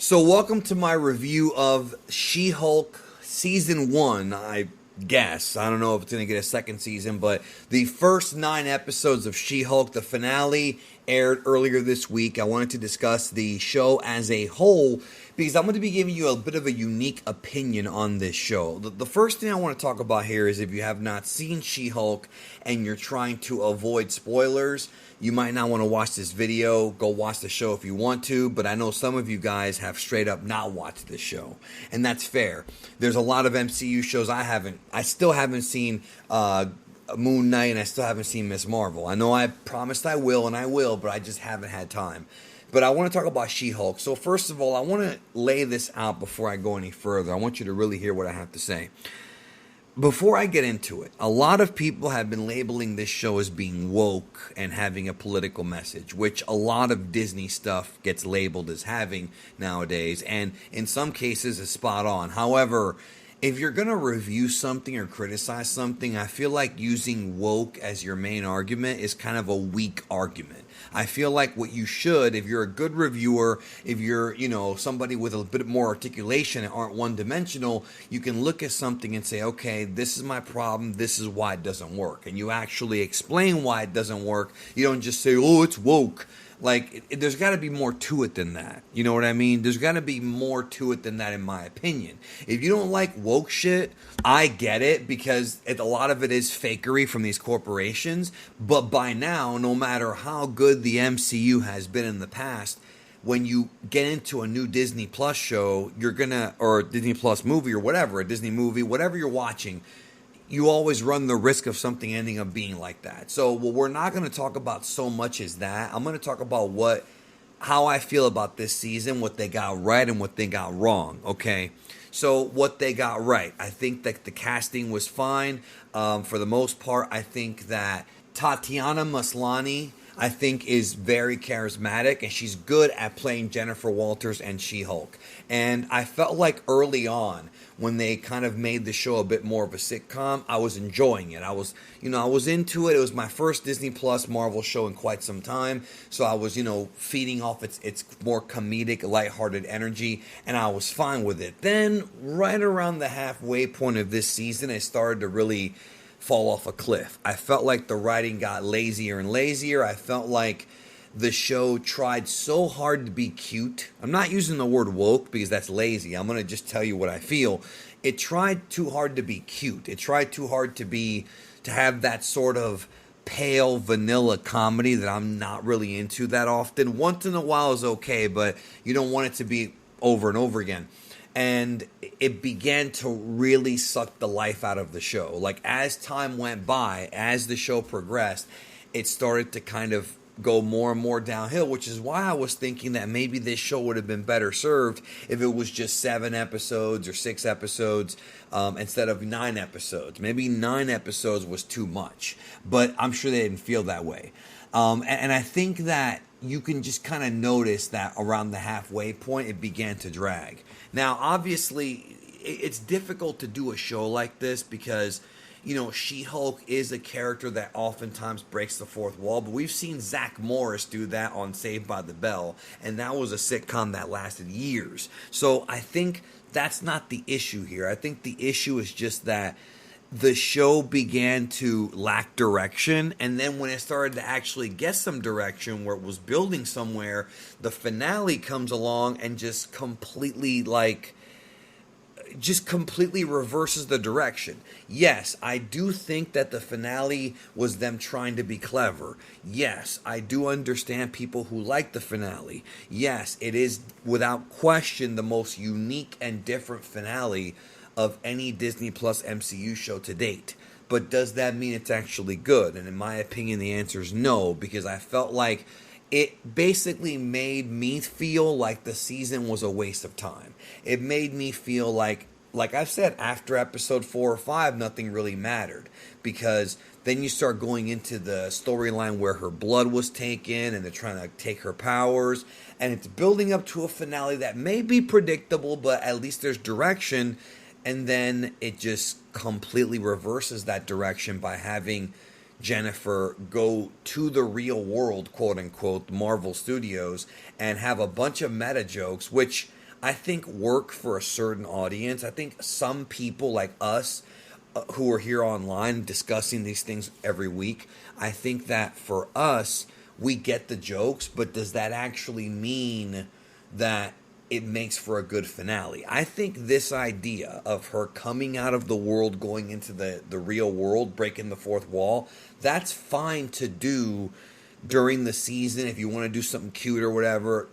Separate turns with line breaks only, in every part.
So, welcome to my review of She-Hulk Season 1, I guess. I don't know if it's going to get a second season, but the first 9 episodes of She-Hulk, the finale, aired earlier this week. I wanted to discuss the show as a whole because I'm going to be giving you a bit of a unique opinion on this show. The first thing I want to talk about here is if you have not seen She-Hulk and you're trying to avoid spoilers, you might not want to watch this video. Go watch the show if you want to, but I know some of you guys have straight up not watched this show, and that's fair. There's a lot of MCU shows I still haven't seen Moon Knight, and I still haven't seen Miss Marvel. I know I promised I will, and I will, but I just haven't had time. But I want to talk about She-Hulk. So first of all, I want to lay this out before I go any further. I want you to really hear what I have to say. Before I get into it, a lot of people have been labeling this show as being woke and having a political message, which a lot of Disney stuff gets labeled as having nowadays, and in some cases is spot on. However, if you're going to review something or criticize something, I feel like using woke as your main argument is kind of a weak argument. I feel like what you should, if you're a good reviewer, if you're, somebody with a bit more articulation and aren't one-dimensional, you can look at something and say, okay, this is my problem, this is why it doesn't work. And you actually explain why it doesn't work. You don't just say, oh, it's woke. There's got to be more to it than that. You know what I mean? There's got to be more to it than that, in my opinion. If you don't like woke shit, I get it, because a lot of it is fakery from these corporations. But by now, no matter how good the MCU has been in the past, when you get into a new Disney Plus show, or Disney Plus movie or whatever, a Disney movie, whatever you're watching, you always run the risk of something ending up being like that. So what we're not going to talk about so much as that. I'm going to talk about how I feel about this season, what they got right and what they got wrong, okay? So what they got right, I think that the casting was fine. For the most part, I think that Tatiana Maslany, I think, is very charismatic, and she's good at playing Jennifer Walters and She-Hulk. And I felt like early on, when they kind of made the show a bit more of a sitcom, I was enjoying it. I was into it. It was my first Disney Plus Marvel show in quite some time, so I was, feeding off its more comedic, lighthearted energy, and I was fine with it. Then, right around the halfway point of this season, it started to really fall off a cliff. I felt like the writing got lazier and lazier. I felt like the show tried so hard to be cute. I'm not using the word woke because that's lazy. I'm going to just tell you what I feel. It tried too hard to be cute. It tried too hard to have that sort of pale vanilla comedy that I'm not really into that often. Once in a while is okay, but you don't want it to be over and over again. And it began to really suck the life out of the show. Like, as time went by, as the show progressed, it started to kind of go more and more downhill, which is why I was thinking that maybe this show would have been better served if it was just 7 episodes or 6 episodes instead of 9 episodes. Maybe 9 episodes was too much, but I'm sure they didn't feel that way. And I think that you can just kind of notice that around the halfway point, it began to drag. Now, obviously, it's difficult to do a show like this because, She-Hulk is a character that oftentimes breaks the fourth wall. But we've seen Zach Morris do that on Saved by the Bell, and that was a sitcom that lasted years. So I think that's not the issue here. I think the issue is just that the show began to lack direction, and then when it started to actually get some direction where it was building somewhere, the finale comes along and just completely reverses the direction. Yes, I do think that the finale was them trying to be clever. Yes, I do understand people who like the finale. Yes, it is without question the most unique and different finale of any Disney Plus MCU show to date. But does that mean it's actually good? And in my opinion, the answer is no, because I felt like it basically made me feel like the season was a waste of time. It made me feel like I've said, after episode 4 or 5, nothing really mattered, because then you start going into the storyline where her blood was taken and they're trying to take her powers, and it's building up to a finale that may be predictable, but at least there's direction. And then it just completely reverses that direction by having Jennifer go to the real world, quote unquote, Marvel Studios, and have a bunch of meta jokes, which I think work for a certain audience. I think some people like us who are here online discussing these things every week, I think that for us, we get the jokes, but does that actually mean that it makes for a good finale? I think this idea of her coming out of the world, going into the real world, breaking the fourth wall, that's fine to do during the season if you want to do something cute or whatever.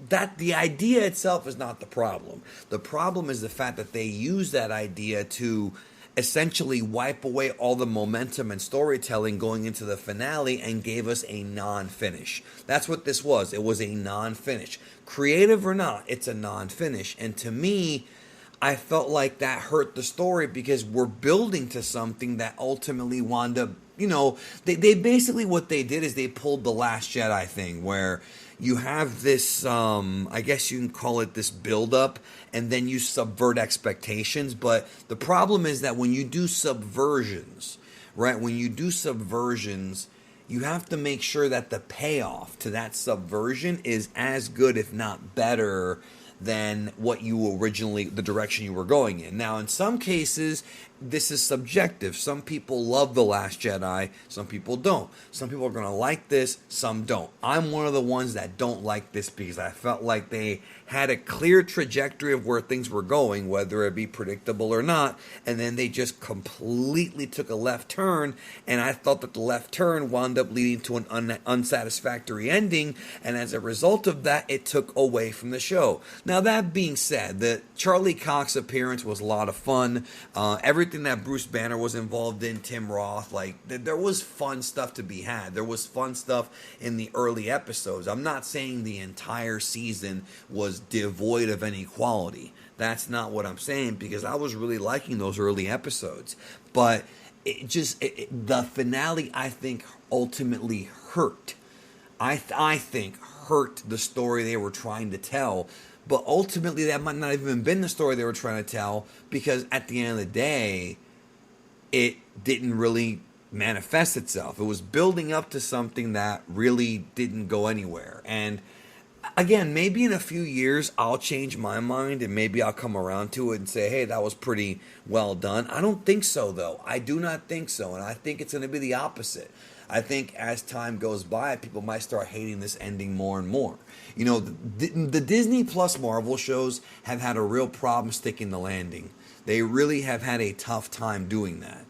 That the idea itself is not the problem. The problem is the fact that they use that idea to essentially wipe away all the momentum and storytelling going into the finale and gave us a non-finish. That's what this was. It was a non-finish. Creative or not, it's a non-finish. And to me, I felt like that hurt the story because we're building to something that ultimately wound up, they basically, what they did is they pulled the Last Jedi thing where you have this, I guess you can call it this build-up, and then you subvert expectations. But the problem is that when you do subversions, right, you have to make sure that the payoff to that subversion is as good, if not better, than what you originally, the direction you were going in. Now, in some cases, this is subjective. Some people love The Last Jedi, some people don't. Some people are going to like this, some don't. I'm one of the ones that don't like this because I felt like they had a clear trajectory of where things were going, whether it be predictable or not, and then they just completely took a left turn, and I thought that the left turn wound up leading to an unsatisfactory ending, and as a result of that, it took away from the show. Now, that being said, the Charlie Cox appearance was a lot of fun. Everything that Bruce Banner was involved in, Tim Roth, there was fun stuff to be had. There was fun stuff in the early episodes. I'm not saying the entire season was devoid of any quality. That's not what I'm saying, because I was really liking those early episodes. But the finale, I think, ultimately hurt. I think hurt the story they were trying to tell. But ultimately, that might not have even been the story they were trying to tell, because at the end of the day, it didn't really manifest itself. It was building up to something that really didn't go anywhere. And again, maybe in a few years, I'll change my mind and maybe I'll come around to it and say, hey, that was pretty well done. I don't think so, though. I do not think so. And I think it's going to be the opposite. I think as time goes by, people might start hating this ending more and more. The Disney Plus Marvel shows have had a real problem sticking the landing. They really have had a tough time doing that.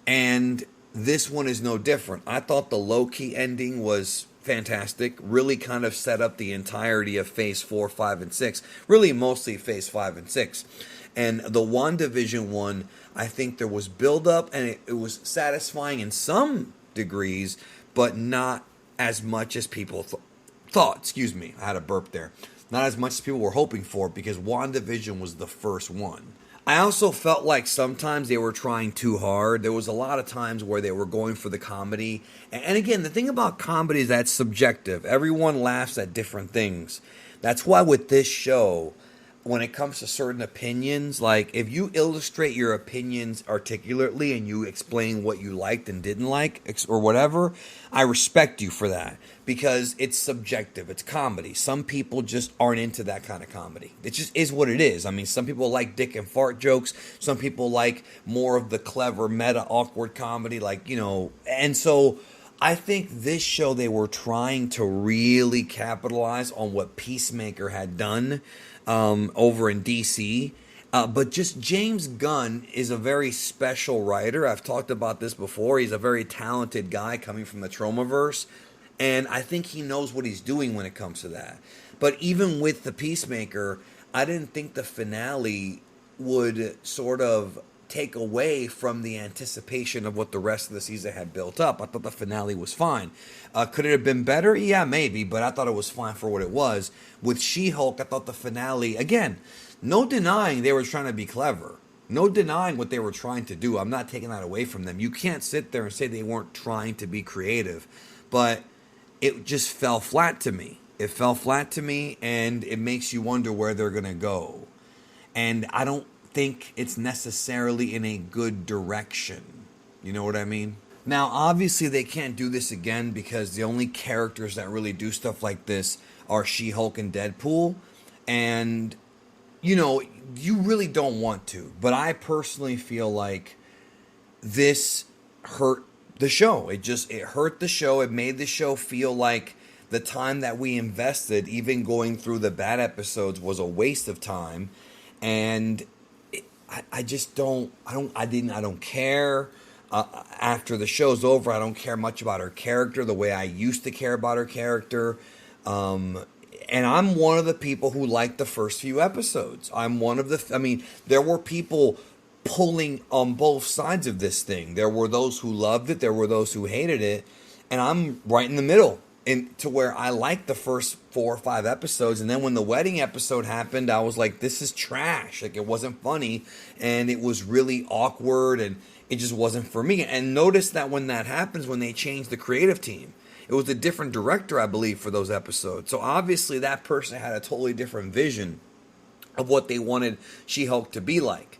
And this one is no different. I thought the Loki ending was fantastic. Really kind of set up the entirety of Phase 4, 5, and 6. Really mostly Phase 5 and 6. And the WandaVision one, I think there was build-up, and it was satisfying in some degrees, but not as much as people thought. Excuse me, I had a burp there. Not as much as people were hoping for, because WandaVision was the first one. I also felt like sometimes they were trying too hard. There was a lot of times where they were going for the comedy. And again, the thing about comedy is that's subjective. Everyone laughs at different things. That's why with this show, when it comes to certain opinions, like if you illustrate your opinions articulately and you explain what you liked and didn't like or whatever, I respect you for that, because it's subjective. It's comedy. Some people just aren't into that kind of comedy. It just is what it is. I mean, some people like dick and fart jokes. Some people like more of the clever, meta, awkward comedy, and so I think this show, they were trying to really capitalize on what Peacemaker had done over in DC. But just James Gunn is a very special writer. I've talked about this before. He's a very talented guy coming from the Tromaverse. And I think he knows what he's doing when it comes to that. But even with the Peacemaker, I didn't think the finale would sort of take away from the anticipation of what the rest of the season had built up. I thought the finale was fine. Could it have been better? Yeah, maybe, but I thought it was fine for what it was. With She-Hulk, I thought the finale, again, no denying they were trying to be clever. No denying what they were trying to do. I'm not taking that away from them. You can't sit there and say they weren't trying to be creative. But it just fell flat to me. It fell flat to me, and it makes you wonder where they're going to go. And I don't think it's necessarily in a good direction. You know what I mean? Now, obviously, they can't do this again because the only characters that really do stuff like this are She-Hulk and Deadpool. And you know, you really don't want to, but I personally feel like this hurt the show. It hurt the show. It made the show feel like the time that we invested, even going through the bad episodes, was a waste of time. And I just don't. I don't care. After the show's over, I don't care much about her character the way I used to care about her character. And I'm one of the people who liked the first few episodes. I'm one of the. I mean, there were people pulling on both sides of this thing. There were those who loved it. There were those who hated it, and I'm right in the middle. And to where I liked the first 4 or 5 episodes, and then when the wedding episode happened, I was like, "This is trash." Like, it wasn't funny, and it was really awkward, and it just wasn't for me. And notice that when that happens, when they change the creative team, it was a different director, I believe, for those episodes. So obviously, that person had a totally different vision of what they wanted She-Hulk to be like.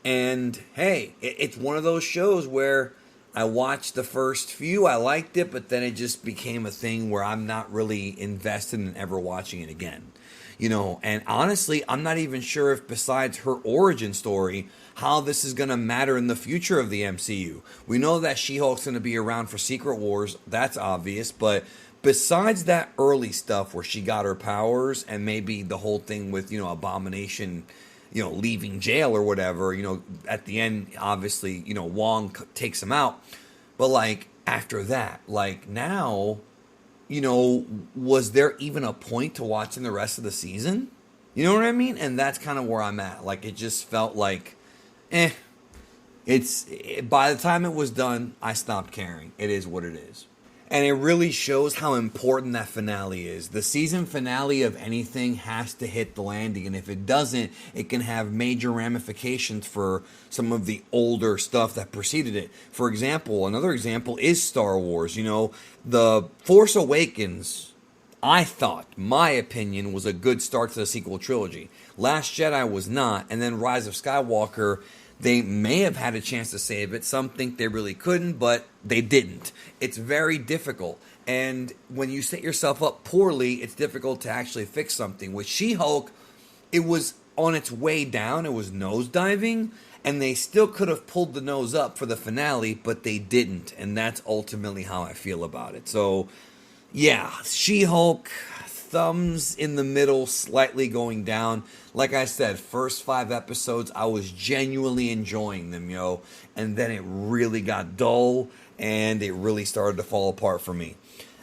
And hey, it's one of those shows where I watched the first few, I liked it, but then it just became a thing where I'm not really invested in ever watching it again. You know, and honestly, I'm not even sure if besides her origin story, how this is going to matter in the future of the MCU. We know that She-Hulk's going to be around for Secret Wars, that's obvious, but besides that early stuff where she got her powers and maybe the whole thing with, you know, Abomination, you know, leaving jail or whatever, you know, at the end, obviously, you know, Wong takes him out. But, like, after that, like, now, you know, was there even a point to watching the rest of the season? You know what I mean? And that's kind of where I'm at. Like, it just felt like, by the time it was done, I stopped caring. It is what it is. And it really shows how important that finale is. The season finale of anything has to hit the landing. And if it doesn't, it can have major ramifications for some of the older stuff that preceded it. For example, another example is Star Wars. You know, The Force Awakens, I thought, my opinion, was a good start to the sequel trilogy. Last Jedi was not. And then Rise of Skywalker, they may have had a chance to save it. Some think they really couldn't, but they didn't. It's very difficult. And when you set yourself up poorly, it's difficult to actually fix something. With She-Hulk, it was on its way down. It was nosediving. And they still could have pulled the nose up for the finale, but they didn't. And that's ultimately how I feel about it. So, yeah, She-Hulk, thumbs in the middle, slightly going down. Like I said, first 5 episodes, I was genuinely enjoying them, yo. And then it really got dull, and it really started to fall apart for me.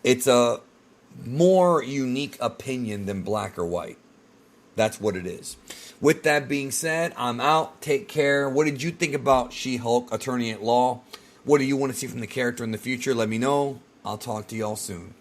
It's a more unique opinion than black or white. That's what it is. With that being said, I'm out. Take care. What did you think about She-Hulk, Attorney at Law? What do you want to see from the character in the future? Let me know. I'll talk to y'all soon.